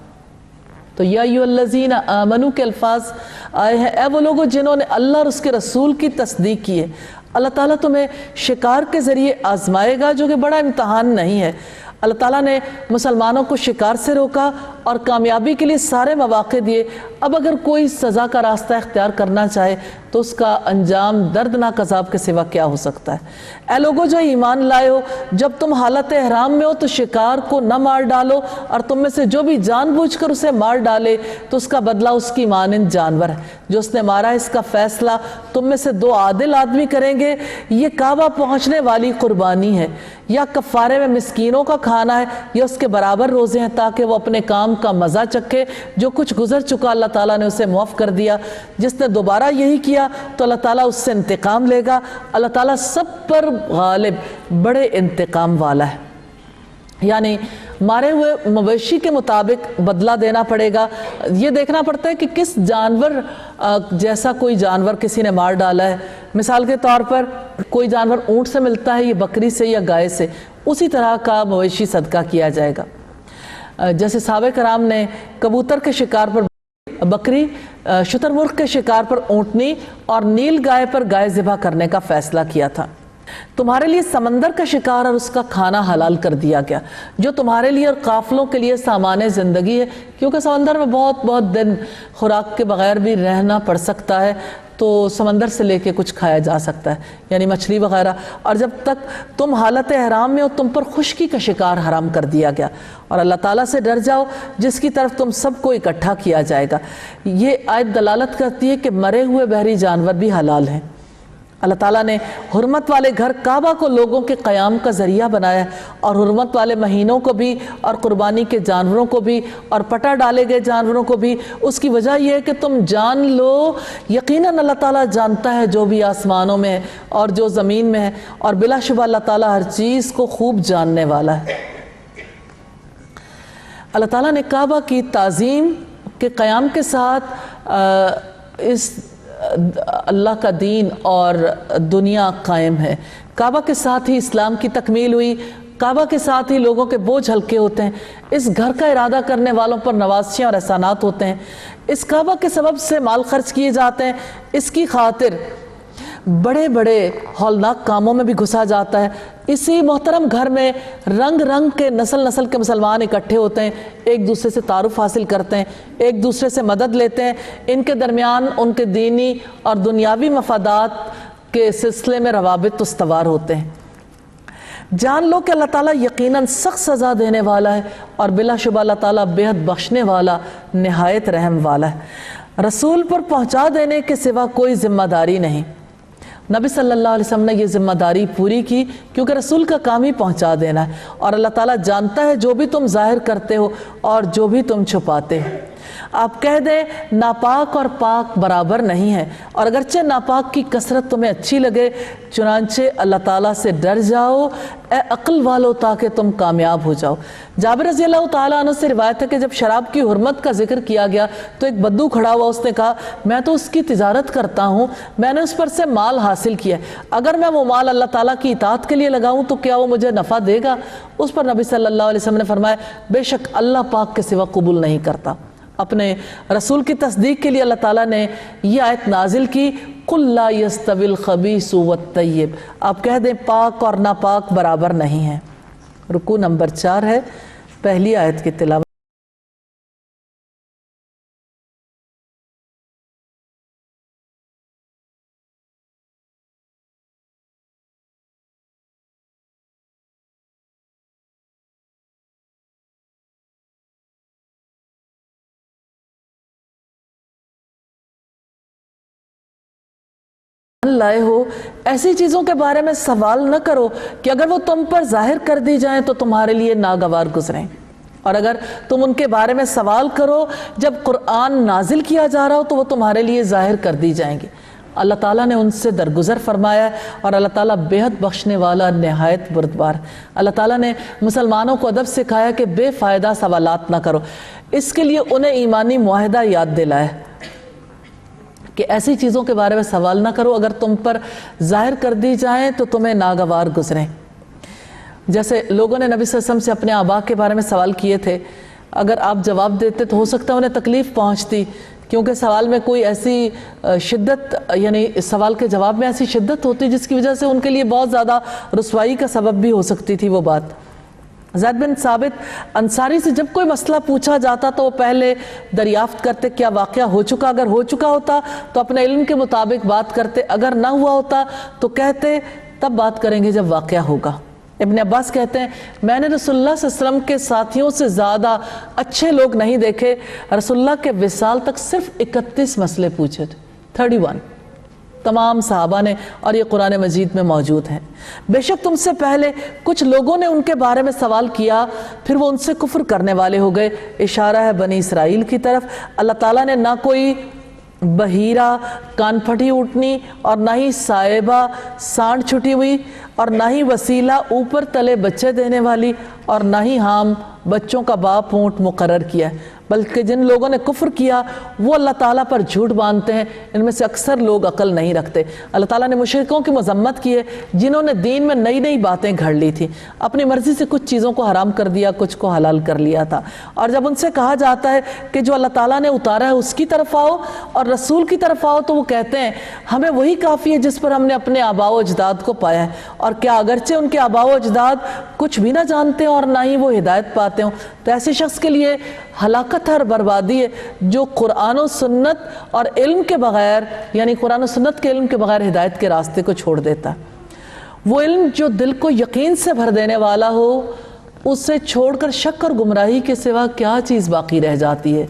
تو یا ایھا الذین آمنوا کے الفاظ آئے ہیں، اے وہ لوگوں جنہوں نے اللہ اور اس کے رسول کی تصدیق کی ہے، اللہ تعالیٰ تمہیں شکار کے ذریعے آزمائے گا، جو کہ بڑا امتحان نہیں ہے۔ اللہ تعالیٰ نے مسلمانوں کو شکار سے روکا اور کامیابی کے لیے سارے مواقع دیے۔ اب اگر کوئی سزا کا راستہ اختیار کرنا چاہے تو اس کا انجام دردناک عذاب کے سوا کیا ہو سکتا ہے۔ اے لوگوں جو ایمان لائے ہو، جب تم حالت احرام میں ہو تو شکار کو نہ مار ڈالو، اور تم میں سے جو بھی جان بوجھ کر اسے مار ڈالے تو اس کا بدلہ اس کی مانند جانور ہے جو اس نے مارا ہے۔ اس کا فیصلہ تم میں سے 2 عادل آدمی کریں گے۔ یہ کعبہ پہنچنے والی قربانی ہے، یا کفارے میں مسکینوں کا کھانا ہے، یا اس کے برابر روزے ہیں، تاکہ وہ اپنے کام کا مزہ چکھے۔ جو کچھ گزر چکا اللہ تعالیٰ نے اسے معاف کر دیا، جس نے دوبارہ یہی کیا تو اللہ تعالیٰ اس سے انتقام لے گا۔ اللہ تعالیٰ سب پر غالب، بڑے انتقام والا ہے۔ یعنی مارے ہوئے مویشی کے مطابق بدلہ دینا پڑے گا۔ یہ دیکھنا پڑتا ہے کہ کس جانور جیسا کوئی جانور کسی نے مار ڈالا ہے۔ مثال کے طور پر کوئی جانور اونٹ سے ملتا ہے، یہ بکری سے یا گائے سے، اسی طرح کا مویشی صدقہ کیا جائے گا۔ جیسے صحابہ کرام نے کبوتر کے شکار پر بکری، شتر مرغ کے شکار پر اونٹنی اور نیل گائے پر گائے ذبح کرنے کا فیصلہ کیا تھا۔ تمہارے لیے سمندر کا شکار اور اس کا کھانا حلال کر دیا گیا، جو تمہارے لیے اور قافلوں کے لیے سامان زندگی ہے، کیونکہ سمندر میں بہت دن خوراک کے بغیر بھی رہنا پڑ سکتا ہے، تو سمندر سے لے کے کچھ کھایا جا سکتا ہے، یعنی مچھلی وغیرہ۔ اور جب تک تم حالت احرام میں ہو تم پر خشکی کا شکار حرام کر دیا گیا، اور اللہ تعالیٰ سے ڈر جاؤ جس کی طرف تم سب کو اکٹھا کیا جائے گا۔ یہ آیت دلالت کرتی ہے کہ مرے ہوئے بحری جانور بھی حلال ہیں۔ اللہ تعالیٰ نے حرمت والے گھر کعبہ کو لوگوں کے قیام کا ذریعہ بنایا، اور حرمت والے مہینوں کو بھی، اور قربانی کے جانوروں کو بھی، اور پٹا ڈالے گئے جانوروں کو بھی۔ اس کی وجہ یہ ہے کہ تم جان لو یقیناً اللہ تعالیٰ جانتا ہے جو بھی آسمانوں میں ہے اور جو زمین میں ہے، اور بلا شبہ اللہ تعالیٰ ہر چیز کو خوب جاننے والا ہے۔ اللہ تعالیٰ نے کعبہ کی تعظیم کے قیام کے ساتھ اس اللہ کا دین اور دنیا قائم ہے۔ کعبہ کے ساتھ ہی اسلام کی تکمیل ہوئی، کعبہ کے ساتھ ہی لوگوں کے بوجھ ہلکے ہوتے ہیں، اس گھر کا ارادہ کرنے والوں پر نوازشیں اور احسانات ہوتے ہیں، اس کعبہ کے سبب سے مال خرچ کیے جاتے ہیں، اس کی خاطر بڑے بڑے ہولناک کاموں میں بھی گھسا جاتا ہے۔ اسی محترم گھر میں رنگ رنگ کے نسل کے مسلمان اکٹھے ہوتے ہیں، ایک دوسرے سے تعارف حاصل کرتے ہیں، ایک دوسرے سے مدد لیتے ہیں، ان کے درمیان ان کے دینی اور دنیاوی مفادات کے سلسلے میں روابط استوار ہوتے ہیں۔ جان لو کہ اللہ تعالیٰ یقیناً سخت سزا دینے والا ہے، اور بلا شبہ اللہ تعالیٰ بے حد بخشنے والا، نہایت رحم والا ہے۔ رسول پر پہنچا دینے کے سوا کوئی ذمہ داری نہیں۔ نبی صلی اللہ علیہ وسلم نے یہ ذمہ داری پوری کی، کیونکہ رسول کا کام ہی پہنچا دینا ہے، اور اللہ تعالیٰ جانتا ہے جو بھی تم ظاہر کرتے ہو اور جو بھی تم چھپاتے ہو۔ آپ کہہ دیں ناپاک اور پاک برابر نہیں ہے، اور اگرچہ ناپاک کی کثرت تمہیں اچھی لگے، چنانچہ اللہ تعالیٰ سے ڈر جاؤ اے عقل والو تاکہ تم کامیاب ہو جاؤ۔ جابر رضی اللہ تعالیٰ عنہ سے روایت ہے کہ جب شراب کی حرمت کا ذکر کیا گیا تو ایک بدو کھڑا ہوا، اس نے کہا میں تو اس کی تجارت کرتا ہوں، میں نے اس پر سے مال حاصل کیا ہے، اگر میں وہ مال اللہ تعالیٰ کی اطاعت کے لیے لگاؤں تو کیا وہ مجھے نفع دے گا؟ اس پر نبی صلی اللہ علیہ وسلم نے فرمایا بے شک اللہ پاک کے سوا قبول نہیں کرتا۔ اپنے رسول کی تصدیق کے لیے اللہ تعالیٰ نے یہ آیت نازل کی، قُلْ لَا يَسْتَوِي الْخَبِيثُ وَالطَّيِّبُ، آپ کہہ دیں پاک اور ناپاک برابر نہیں ہیں۔ رکوع نمبر 4 ہے، پہلی آیت کی تلاوت۔ لائے ہو ایسی چیزوں کے بارے میں سوال نہ کرو کہ اگر وہ تم پر ظاہر کر دی جائیں تو تمہارے لیے ناگوار گزریں، اور اگر تم ان کے بارے میں سوال کرو جب قرآن نازل کیا جا رہا ہو تو وہ تمہارے لیے ظاہر کر دی جائیں گی۔ اللہ تعالیٰ نے ان سے درگزر فرمایا ہے، اور اللہ تعالیٰ بے حد بخشنے والا، نہایت بردبار۔ اللہ تعالیٰ نے مسلمانوں کو ادب سکھایا کہ بے فائدہ سوالات نہ کرو، اس کے لیے انہیں ایمانی معاہدہ یاد دلایا کہ ایسی چیزوں کے بارے میں سوال نہ کرو اگر تم پر ظاہر کر دی جائیں تو تمہیں ناگوار گزریں۔ جیسے لوگوں نے نبی صلی اللہ علیہ وسلم سے اپنے آبا کے بارے میں سوال کیے تھے، اگر آپ جواب دیتے تو ہو سکتا ہے انہیں تکلیف پہنچتی، کیونکہ سوال میں کوئی ایسی شدت، یعنی سوال کے جواب میں ایسی شدت ہوتی جس کی وجہ سے ان کے لیے بہت زیادہ رسوائی کا سبب بھی ہو سکتی تھی وہ بات۔ زید بن ثابت انصاری سے جب کوئی مسئلہ پوچھا جاتا تو وہ پہلے دریافت کرتے کیا واقعہ ہو چکا، اگر ہو چکا ہوتا تو اپنے علم کے مطابق بات کرتے، اگر نہ ہوا ہوتا تو کہتے تب بات کریں گے جب واقعہ ہوگا۔ ابن عباس کہتے ہیں میں نے رسول اللہ صلی اللہ علیہ وسلم کے ساتھیوں سے زیادہ اچھے لوگ نہیں دیکھے، رسول اللہ کے وصال تک صرف 31 مسئلے پوچھے تھے، 31 تمام صحابہ نے، اور یہ قرآن مجید میں موجود ہیں۔ بے شک تم سے پہلے کچھ لوگوں نے ان کے بارے میں سوال کیا، پھر وہ ان سے کفر کرنے والے ہو گئے۔ اشارہ ہے بنی اسرائیل کی طرف۔ اللہ تعالیٰ نے نہ کوئی بحیرہ کان پھٹی اٹھنی اور نہ ہی سائبہ سانڈ چھٹی ہوئی اور نہ ہی وسیلہ اوپر تلے بچے دینے والی اور نہ ہی حام بچوں کا باپ اونٹ مقرر کیا ہے، بلکہ جن لوگوں نے کفر کیا وہ اللہ تعالیٰ پر جھوٹ باندھتے ہیں، ان میں سے اکثر لوگ عقل نہیں رکھتے۔ اللہ تعالیٰ نے مشرکوں کی مذمت کی ہے جنہوں نے دین میں نئی نئی باتیں گھڑ لی تھی، اپنی مرضی سے کچھ چیزوں کو حرام کر دیا، کچھ کو حلال کر لیا تھا۔ اور جب ان سے کہا جاتا ہے کہ جو اللہ تعالیٰ نے اتارا ہے اس کی طرف آؤ اور رسول کی طرف آؤ، تو وہ کہتے ہیں ہمیں وہی کافی ہے جس پر ہم نے اپنے آباء و اجداد کو پایا ہے، اور کیا اگرچہ ان کے آباء و اجداد کچھ بھی نہ جانتے اور نہ ہی وہ ہدایت پاتے ہوں، تو ایسے شخص کے لیے ہلاکت اور بربادی ہے جو قرآن و سنت اور علم کے بغیر، یعنی قرآن و سنت کے علم کے بغیر ہدایت کے راستے کو چھوڑ دیتا ہے۔ وہ علم جو دل کو یقین سے بھر دینے والا ہو، اسے چھوڑ کر شک اور گمراہی کے سوا کیا چیز باقی رہ جاتی ہے۔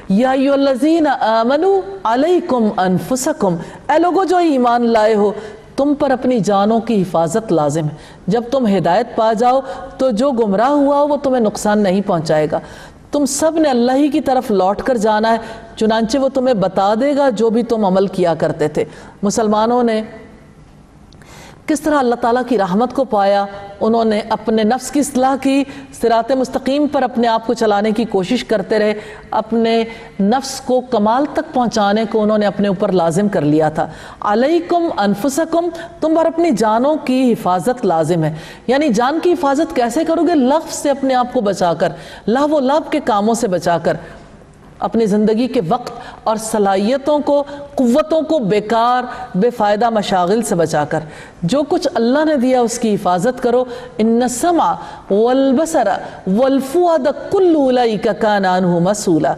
یا ایھا الذین آمنوا علیکم انفسکم، اے لوگو جو ایمان لائے ہو، تم پر اپنی جانوں کی حفاظت لازم ہے۔ جب تم ہدایت پا جاؤ تو جو گمراہ ہوا ہو وہ تمہیں نقصان نہیں پہنچائے گا۔ تم سب نے اللہ ہی کی طرف لوٹ کر جانا ہے، چنانچہ وہ تمہیں بتا دے گا جو بھی تم عمل کیا کرتے تھے۔ مسلمانوں نے کس طرح اللہ تعالیٰ کی رحمت کو پایا؟ انہوں نے اپنے نفس کی اصلاح کی، صراط مستقیم پر اپنے آپ کو چلانے کی کوشش کرتے رہے، اپنے نفس کو کمال تک پہنچانے کو انہوں نے اپنے اوپر لازم کر لیا تھا۔ علیکم انفسکم، تم پر اپنی جانوں کی حفاظت لازم ہے۔ یعنی جان کی حفاظت کیسے کرو گے؟ لغو سے اپنے آپ کو بچا کر، لہو و لعب کے کاموں سے بچا کر، اپنی زندگی کے وقت اور صلاحیتوں کو، قوتوں کو بیکار بے فائدہ مشاغل سے بچا کر، جو کچھ اللہ نے دیا اس کی حفاظت کرو۔ ان السمع والبصر والفؤاد کل اولئک کان عنہ مسئولا،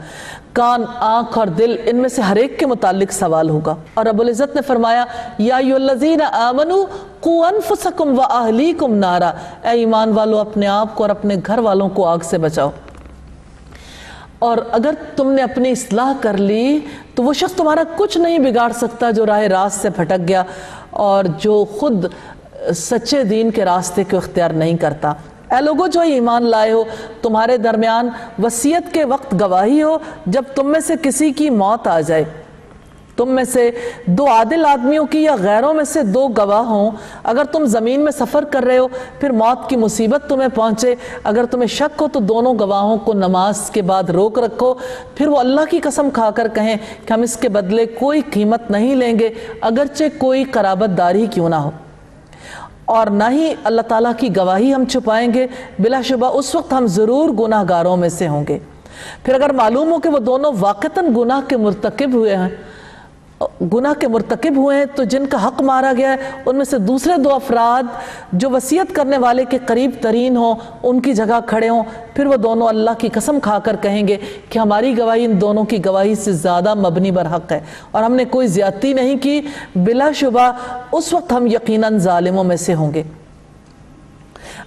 کان، آنکھ اور دل، ان میں سے ہر ایک کے متعلق سوال ہوگا۔ اور رب العزت نے فرمایا یا ایھا الذین آمنوا قوا انفسکم واہلیکم نارا، اے ایمان والو اپنے آپ کو اور اپنے گھر والوں کو آگ سے بچاؤ۔ اور اگر تم نے اپنی اصلاح کر لی تو وہ شخص تمہارا کچھ نہیں بگاڑ سکتا جو راہ راست سے پھٹک گیا اور جو خود سچے دین کے راستے کو اختیار نہیں کرتا۔ اے لوگو جو ایمان لائے ہو، تمہارے درمیان وصیت کے وقت گواہی ہو جب تم میں سے کسی کی موت آ جائے، تم میں سے دو عادل آدمیوں کی یا غیروں میں سے دو گواہ ہوں۔ اگر تم زمین میں سفر کر رہے ہو پھر موت کی مصیبت تمہیں پہنچے، اگر تمہیں شک ہو تو دونوں گواہوں کو نماز کے بعد روک رکھو، پھر وہ اللہ کی قسم کھا کر کہیں کہ ہم اس کے بدلے کوئی قیمت نہیں لیں گے، اگرچہ کوئی قرابت داری کیوں نہ ہو، اور نہ ہی اللہ تعالیٰ کی گواہی ہم چھپائیں گے، بلا شبہ اس وقت ہم ضرور گناہ گاروں میں سے ہوں گے۔ پھر اگر معلوم ہو کہ وہ دونوں واقعتاً گناہ کے مرتکب ہوئے ہیں تو جن کا حق مارا گیا ہے ان میں سے دوسرے دو افراد جو وصیت کرنے والے کے قریب ترین ہوں ان کی جگہ کھڑے ہوں، پھر وہ دونوں اللہ کی قسم کھا کر کہیں گے کہ ہماری گواہی ان دونوں کی گواہی سے زیادہ مبنی بر حق ہے اور ہم نے کوئی زیادتی نہیں کی، بلا شبہ اس وقت ہم یقیناً ظالموں میں سے ہوں گے۔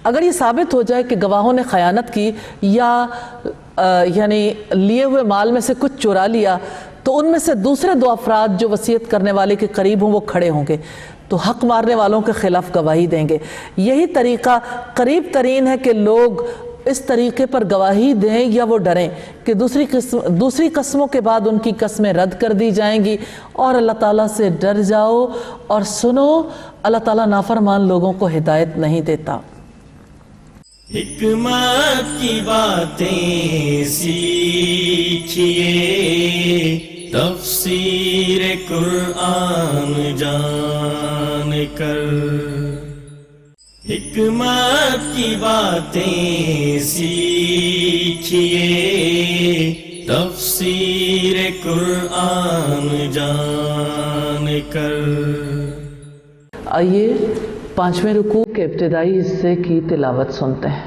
اگر یہ ثابت ہو جائے کہ گواہوں نے خیانت کی یا یعنی لیے ہوئے مال میں سے کچھ چرا لیا، تو ان میں سے دوسرے دو افراد جو وصیت کرنے والے کے قریب ہوں وہ کھڑے ہوں گے تو حق مارنے والوں کے خلاف گواہی دیں گے۔ یہی طریقہ قریب ترین ہے کہ لوگ اس طریقے پر گواہی دیں یا وہ ڈریں کہ دوسری قسموں کے بعد ان کی قسمیں رد کر دی جائیں گی۔ اور اللہ تعالیٰ سے ڈر جاؤ اور سنو، اللہ تعالیٰ نافرمان لوگوں کو ہدایت نہیں دیتا۔ حکمت کی باتیں سیکھیے تفسیر قرآن جان کر حکمت کی باتیں سیکھیے تفسیر قرآن جان کر۔ آئیے 5ویں رکوع کے ابتدائی حصے کی تلاوت سنتے ہیں۔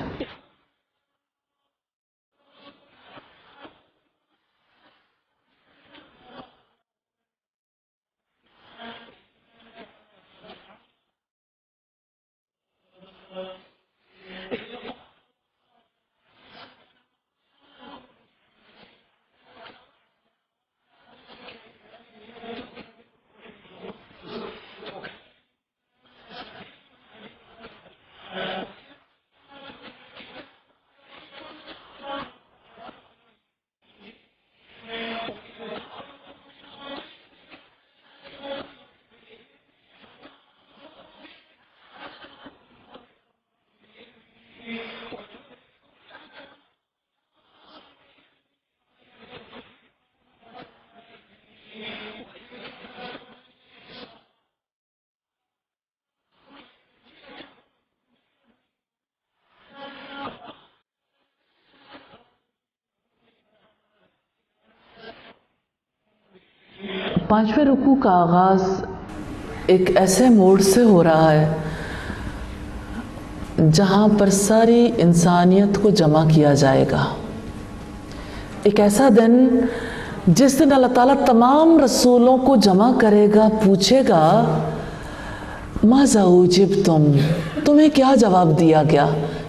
پانچویں رکوع کا آغاز ایک ایسے موڑ سے ہو رہا ہے جہاں پر ساری انسانیت کو جمع کیا جائے گا۔ ایک ایسا دن جس دن اللہ تعالیٰ تمام رسولوں کو جمع کرے گا، پوچھے گا ماذا اجبتم، تمہیں کیا جواب دیا گیا؟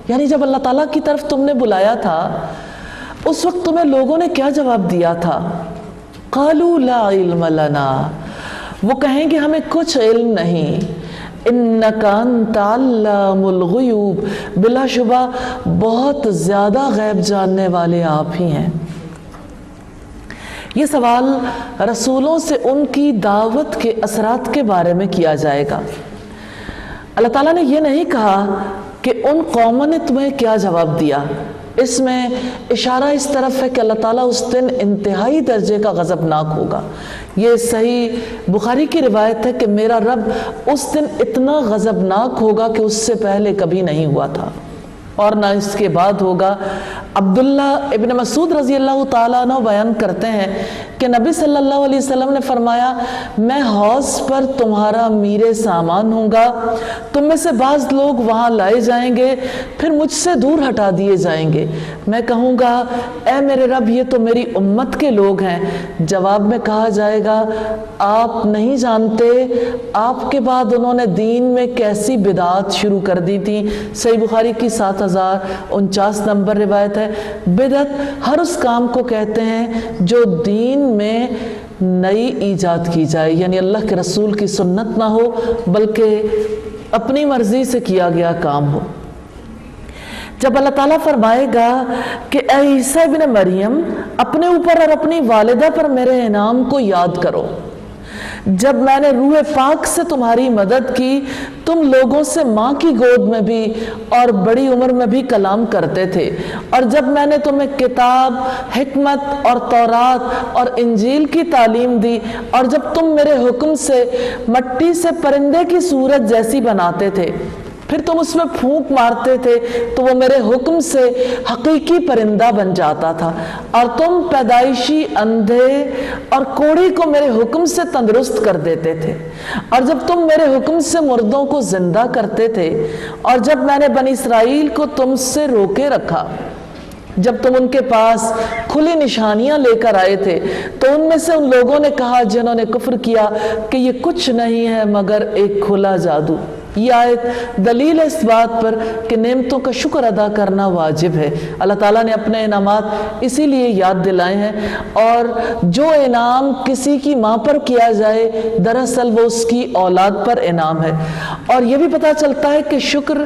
یعنی جب اللہ تعالیٰ کی طرف تم نے بلایا تھا اس وقت تمہیں لوگوں نے کیا جواب دیا تھا؟ قالوا لا علم لنا، وہ کہیں گے ہمیں کچھ علم نہیں۔ انک انت علام الغیوب، بلا شبہ بہت زیادہ غیب جاننے والے آپ ہی ہیں۔ یہ سوال رسولوں سے ان کی دعوت کے اثرات کے بارے میں کیا جائے گا۔ اللہ تعالیٰ نے یہ نہیں کہا کہ ان قوموں نے تمہیں کیا جواب دیا، اس میں اشارہ اس طرف ہے کہ اللہ تعالیٰ اس دن انتہائی درجے کا غضبناک ہوگا۔ یہ صحیح بخاری کی روایت ہے کہ میرا رب اس دن اتنا غضبناک ہوگا کہ اس سے پہلے کبھی نہیں ہوا تھا اور نہ اس کے بعد ہوگا۔ عبداللہ ابن مسعود رضی اللہ تعالیٰ عنہ بیان کرتے ہیں کہ نبی صلی اللہ علیہ وسلم نے فرمایا میں حوض پر تمہارا میر سامان ہوں گا، تم میں سے بعض لوگ وہاں لائے جائیں گے، پھر مجھ سے دور ہٹا دیے جائیں گے۔ میں کہوں گا اے میرے رب یہ تو میری امت کے لوگ ہیں، جواب میں کہا جائے گا آپ نہیں جانتے آپ کے بعد انہوں نے دین میں کیسی بدعات شروع کر دی تھی۔ صحیح بخاری کی 7049 نمبر روایت ہے۔ بدعت ہر اس کام کو کہتے ہیں جو دین میں نئی ایجاد کی جائے، یعنی اللہ کے رسول کی سنت نہ ہو بلکہ اپنی مرضی سے کیا گیا کام ہو۔ جب اللہ تعالیٰ فرمائے گا کہ اے عیسیٰ ابن مریم اپنے اوپر اور اپنی والدہ پر میرے انعام کو یاد کرو، جب میں نے روح پاک سے تمہاری مدد کی، تم لوگوں سے ماں کی گود میں بھی اور بڑی عمر میں بھی کلام کرتے تھے، اور جب میں نے تمہیں کتاب، حکمت اور تورات اور انجیل کی تعلیم دی، اور جب تم میرے حکم سے مٹی سے پرندے کی صورت جیسی بناتے تھے، پھر تم اس میں پھونک مارتے تھے تو وہ میرے حکم سے حقیقی پرندہ بن جاتا تھا، اور تم پیدائشی اندھے اور کوڑی کو میرے حکم سے تندرست کر دیتے تھے، اور جب تم میرے حکم سے مردوں کو زندہ کرتے تھے، اور جب میں نے بنی اسرائیل کو تم سے روکے رکھا، جب تم ان کے پاس کھلی نشانیاں لے کر آئے تھے تو ان میں سے ان لوگوں نے کہا جنہوں نے کفر کیا کہ یہ کچھ نہیں ہے مگر ایک کھلا جادو۔ یہ آیت دلیل ہے اس بات پر کہ نعمتوں کا شکر ادا کرنا واجب ہے۔ اللہ تعالیٰ نے اپنے انعامات اسی لیے یاد دلائے ہیں، اور جو انعام کسی کی ماں پر کیا جائے دراصل وہ اس کی اولاد پر انعام ہے۔ اور یہ بھی پتہ چلتا ہے کہ شکر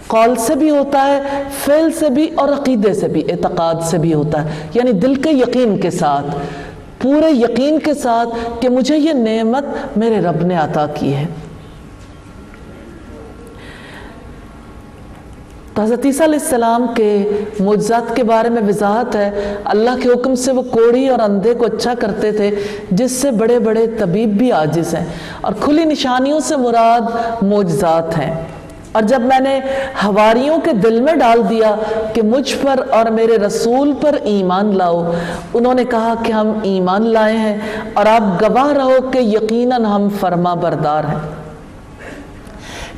قول سے بھی ہوتا ہے، فعل سے بھی، اور عقیدے سے بھی، اعتقاد سے بھی ہوتا ہے، یعنی دل کے یقین کے ساتھ، پورے یقین کے ساتھ کہ مجھے یہ نعمت میرے رب نے عطا کی ہے۔ تو حضرت عیسیٰ علیہ السلام کے معجزات کے بارے میں وضاحت ہے، اللہ کے حکم سے وہ کوڑھی اور اندھے کو اچھا کرتے تھے، جس سے بڑے بڑے طبیب بھی عاجز ہیں، اور کھلی نشانیوں سے مراد معجزات ہیں۔ اور جب میں نے حواریوں کے دل میں ڈال دیا کہ مجھ پر اور میرے رسول پر ایمان لاؤ، انہوں نے کہا کہ ہم ایمان لائے ہیں، اور آپ گواہ رہو کہ یقیناً ہم فرما بردار ہیں۔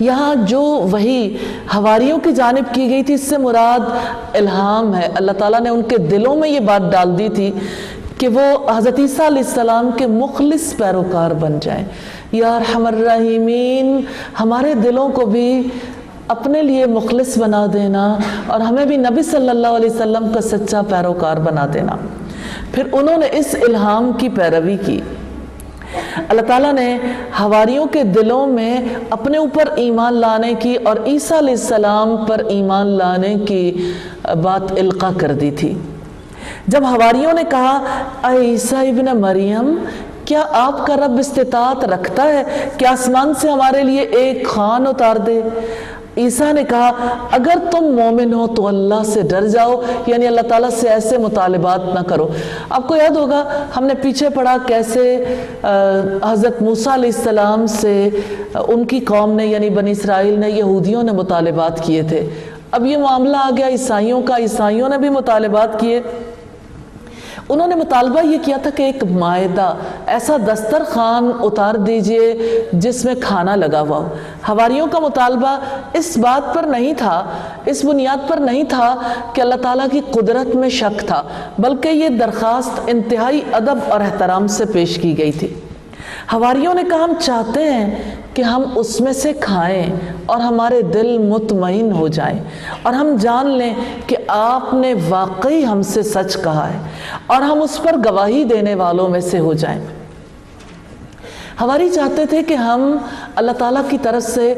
یہاں جو وحی حواریوں کی جانب کی گئی تھی، اس سے مراد الہام ہے۔ اللہ تعالیٰ نے ان کے دلوں میں یہ بات ڈال دی تھی کہ وہ حضرت عیسیٰ علیہ السلام کے مخلص پیروکار بن جائیں۔ یا ارحم الراحمین، ہمارے دلوں کو بھی اپنے لیے مخلص بنا دینا، اور ہمیں بھی نبی صلی اللہ علیہ وسلم کا سچا پیروکار بنا دینا۔ پھر انہوں نے اس الہام کی پیروی کی۔ اللہ تعالیٰ نے حواریوں کے دلوں میں اپنے اوپر ایمان لانے کی اور عیسیٰ علیہ السلام پر ایمان لانے کی بات القاء کر دی تھی۔ جب حواریوں نے کہا، اے عیسیٰ ابن مریم، کیا آپ کا رب استطاعت رکھتا ہے کہ آسمان سے ہمارے لیے ایک خوان اتار دے؟ عیسیٰ نے کہا، اگر تم مومن ہو تو اللہ سے ڈر جاؤ، یعنی اللہ تعالیٰ سے ایسے مطالبات نہ کرو۔ آپ کو یاد ہوگا ہم نے پیچھے پڑھا کیسے حضرت موسیٰ علیہ السلام سے ان کی قوم نے، یعنی بنی اسرائیل نے، یہودیوں نے مطالبات کیے تھے۔ اب یہ معاملہ آ گیا عیسائیوں کا، عیسائیوں نے بھی مطالبات کیے۔ انہوں نے مطالبہ یہ کیا تھا کہ ایک مائدہ، ایسا دسترخوان اتار دیجئے جس میں کھانا لگا ہوا ہو۔ حواریوں کا مطالبہ اس بات پر نہیں تھا، اس بنیاد پر نہیں تھا کہ اللہ تعالیٰ کی قدرت میں شک تھا، بلکہ یہ درخواست انتہائی ادب اور احترام سے پیش کی گئی تھی۔ حواریوں نے کہا، ہم چاہتے ہیں کہ ہم اس میں سے کھائیں اور ہمارے دل مطمئن ہو جائیں، اور ہم جان لیں کہ آپ نے واقعی ہم سے سچ کہا ہے، اور ہم اس پر گواہی دینے والوں میں سے ہو جائیں۔ حواری چاہتے تھے کہ ہم اللہ تعالیٰ کی طرف سے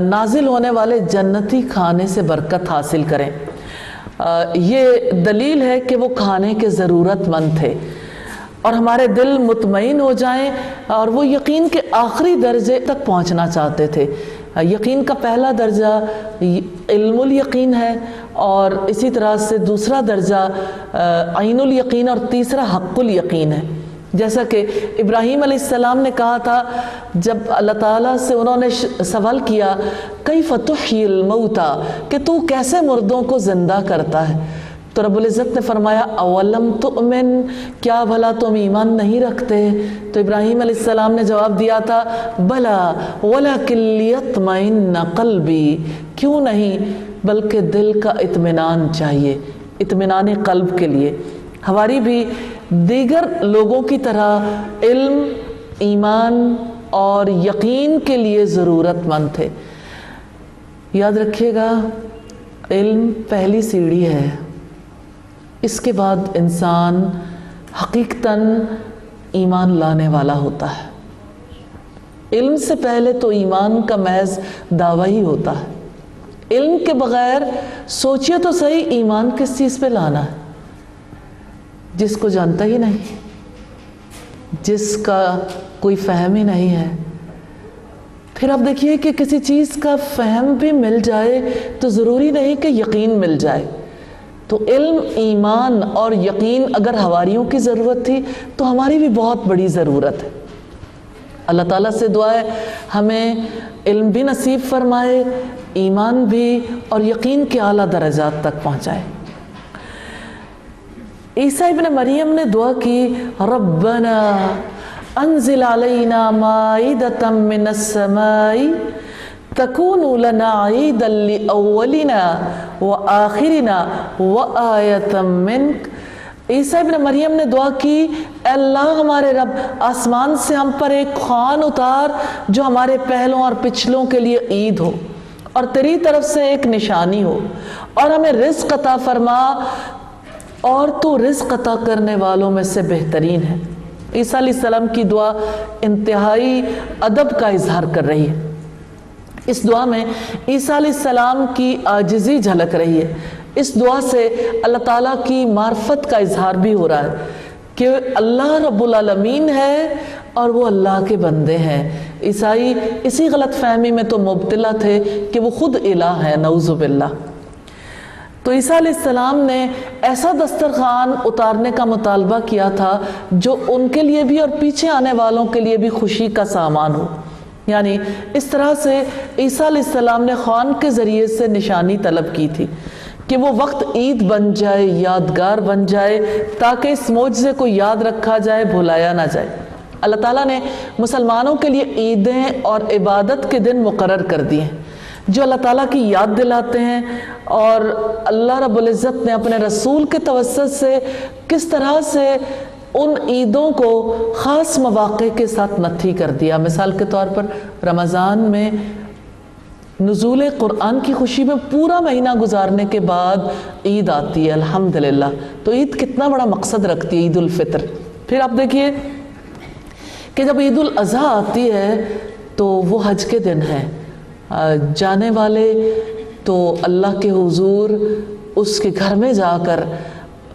نازل ہونے والے جنتی کھانے سے برکت حاصل کریں۔ یہ دلیل ہے کہ وہ کھانے کے ضرورت مند تھے، اور ہمارے دل مطمئن ہو جائیں، اور وہ یقین کے آخری درجے تک پہنچنا چاہتے تھے۔ یقین کا پہلا درجہ علم الیقین ہے، اور اسی طرح سے دوسرا درجہ عین الیقین، اور تیسرا حق الیقین ہے۔ جیسا کہ ابراہیم علیہ السلام نے کہا تھا، جب اللہ تعالیٰ سے انہوں نے سوال کیا، کیف تحیی الموتى، کہ تو کیسے مردوں کو زندہ کرتا ہے، تو رب العزت نے فرمایا، اولم تؤمن، کیا بھلا تم ایمان نہیں رکھتے؟ تو ابراہیم علیہ السلام نے جواب دیا تھا، بلا ولکن لیطمئن قلبی، کیوں نہیں، بلکہ دل کا اطمینان چاہیے، اطمینان قلب کے لیے۔ حواری بھی دیگر لوگوں کی طرح علم، ایمان اور یقین کے لیے ضرورت مند تھے۔ یاد رکھیے گا، علم پہلی سیڑھی ہے، اس کے بعد انسان حقیقتاً ایمان لانے والا ہوتا ہے۔ علم سے پہلے تو ایمان کا محض دعویٰ ہی ہوتا ہے۔ علم کے بغیر سوچیے تو صحیح، ایمان کس چیز پہ لانا ہے؟ جس کو جانتا ہی نہیں، جس کا کوئی فہم ہی نہیں ہے۔ پھر آپ دیکھیے کہ کسی چیز کا فہم بھی مل جائے تو ضروری نہیں کہ یقین مل جائے۔ تو علم، ایمان اور یقین اگر حواریوں کی ضرورت تھی تو ہماری بھی بہت بڑی ضرورت ہے۔ اللہ تعالیٰ سے دعا ہے ہمیں علم بھی نصیب فرمائے، ایمان بھی، اور یقین کے اعلیٰ درجات تک پہنچائے۔ عیسیٰ ابن مریم نے دعا کی، ربنا انزل علینا مائدۃ من السماء تکون لنا عیدا لأولنا وآخرنا وآیۃ منک۔ عیسیٰ ابن مریم نے دعا کی، اے اللہ ہمارے رب، آسمان سے ہم پر ایک خوان اتار جو ہمارے پہلوں اور پچھلوں کے لیے عید ہو، اور تیری طرف سے ایک نشانی ہو، اور ہمیں رزق عطا فرما، اور تو رزق عطا کرنے والوں میں سے بہترین ہے۔ عیسیٰ علیہ السلام کی دعا انتہائی ادب کا اظہار کر رہی ہے۔ اس دعا میں عیسیٰ علیہ السلام کی عاجزی جھلک رہی ہے۔ اس دعا سے اللہ تعالیٰ کی معرفت کا اظہار بھی ہو رہا ہے کہ اللہ رب العالمین ہے اور وہ اللہ کے بندے ہیں۔ عیسائی اسی غلط فہمی میں تو مبتلا تھے کہ وہ خود الہ ہے، نعوذ باللہ۔ تو عیسیٰ علیہ السلام نے ایسا دسترخوان اتارنے کا مطالبہ کیا تھا جو ان کے لیے بھی اور پیچھے آنے والوں کے لیے بھی خوشی کا سامان ہو. یعنی اس طرح سے عیسیٰ علیہ السلام نے خوان کے ذریعے سے نشانی طلب کی تھی کہ وہ وقت عید بن جائے، یادگار بن جائے، تاکہ اس معجزے کو یاد رکھا جائے، بھلایا نہ جائے. اللہ تعالیٰ نے مسلمانوں کے لیے عیدیں اور عبادت کے دن مقرر کر دیے ہیں جو اللہ تعالیٰ کی یاد دلاتے ہیں، اور اللہ رب العزت نے اپنے رسول کے توسط سے کس طرح سے ان عیدوں کو خاص مواقع کے ساتھ نتھی کر دیا. مثال کے طور پر رمضان میں نزول قرآن کی خوشی میں پورا مہینہ گزارنے کے بعد عید آتی ہے الحمدللہ. تو عید کتنا بڑا مقصد رکھتی ہے، عید الفطر. پھر آپ دیکھیے کہ جب عید الاضحیٰ آتی ہے تو وہ حج کے دن ہے. جانے والے تو اللہ کے حضور اس کے گھر میں جا کر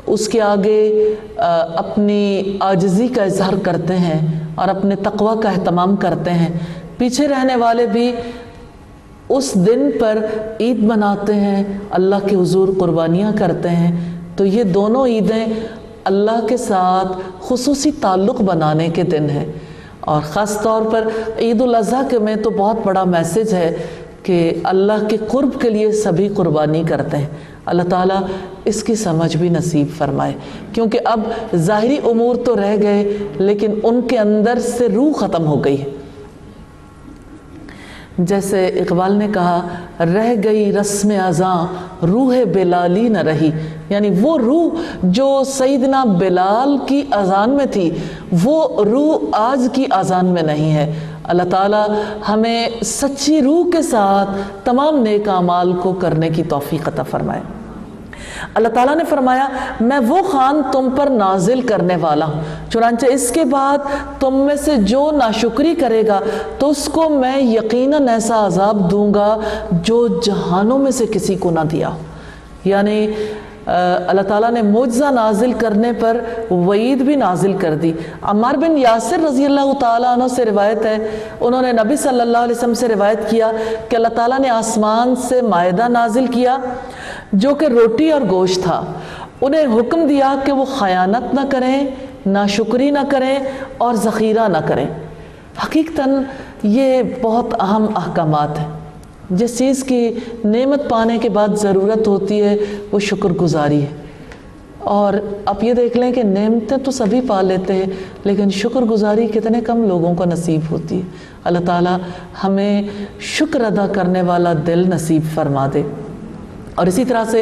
اس کے آگے اپنی عاجزی کا اظہار کرتے ہیں اور اپنے تقوی کا اہتمام کرتے ہیں. پیچھے رہنے والے بھی اس دن پر عید مناتے ہیں، اللہ کے حضور قربانیاں کرتے ہیں. تو یہ دونوں عیدیں اللہ کے ساتھ خصوصی تعلق بنانے کے دن ہیں. اور خاص طور پر عید الاضحیٰ کے میں تو بہت بڑا میسج ہے کہ اللہ کے قرب کے لیے سبھی قربانی کرتے ہیں. اللہ تعالیٰ اس کی سمجھ بھی نصیب فرمائے، کیونکہ اب ظاہری امور تو رہ گئے لیکن ان کے اندر سے روح ختم ہو گئی ہے. جیسے اقبال نے کہا، رہ گئی رسم اذاں روح بلالی نہ رہی. یعنی وہ روح جو سیدنا بلال کی اذان میں تھی وہ روح آج کی اذان میں نہیں ہے. اللہ تعالیٰ ہمیں سچی روح کے ساتھ تمام نیک اعمال کو کرنے کی توفیق عطا فرمائے. اللہ تعالیٰ نے فرمایا، میں وہ خوان تم پر نازل کرنے والا ہوں، چنانچہ اس کے بعد تم میں سے جو ناشکری کرے گا تو اس کو میں یقیناً ایسا عذاب دوں گا جو جہانوں میں سے کسی کو نہ دیا. یعنی اللہ تعالیٰ نے معجزہ نازل کرنے پر وعید بھی نازل کر دی. عمار بن یاسر رضی اللہ تعالیٰ عنہ سے روایت ہے، انہوں نے نبی صلی اللہ علیہ وسلم سے روایت کیا کہ اللہ تعالیٰ نے آسمان سے مائدہ نازل کیا جو کہ روٹی اور گوشت تھا. انہیں حکم دیا کہ وہ خیانت نہ کریں، ناشکری نہ کریں اور ذخیرہ نہ کریں. حقیقتاً یہ بہت اہم احکامات ہیں. جس چیز کی نعمت پانے کے بعد ضرورت ہوتی ہے وہ شکر گزاری ہے. اور آپ یہ دیکھ لیں کہ نعمتیں تو سبھی پا لیتے ہیں لیکن شکر گزاری کتنے کم لوگوں کو نصیب ہوتی ہے. اللہ تعالیٰ ہمیں شکر ادا کرنے والا دل نصیب فرما دے. اور اسی طرح سے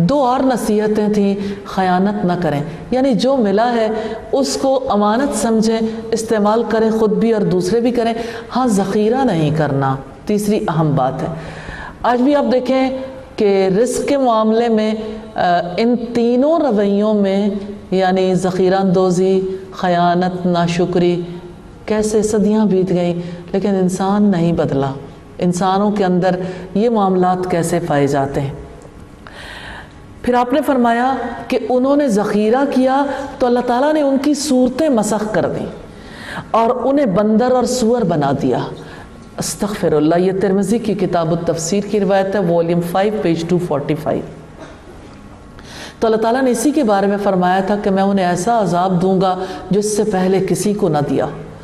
دو اور نصیحتیں تھیں. خیانت نہ کریں، یعنی جو ملا ہے اس کو امانت سمجھیں، استعمال کریں، خود بھی اور دوسرے بھی کریں. ہاں، ذخیرہ نہیں کرنا تیسری اہم بات ہے. آج بھی آپ دیکھیں کہ رزق کے معاملے میں ان تینوں رویوں میں یعنی ذخیرہ اندوزی، خیانت، ناشکری، کیسے صدیاں بیت گئیں لیکن انسان نہیں بدلا. انسانوں کے اندر یہ معاملات کیسے پائے جاتے ہیں. پھر آپ نے فرمایا کہ انہوں نے ذخیرہ کیا تو اللہ تعالیٰ نے ان کی صورتیں مسخ کر دیں اور انہیں بندر اور سور بنا دیا. استغفر اللہ. یہ ترمذی کی کتاب التفسیر کی روایت ہے، والیوم 5 پیج 245. تو اللہ تعالیٰ نے اسی کے بارے میں فرمایا تھا کہ میں انہیں ایسا عذاب دوں گا جو اس سے پہلے کسی کو نہ دیا.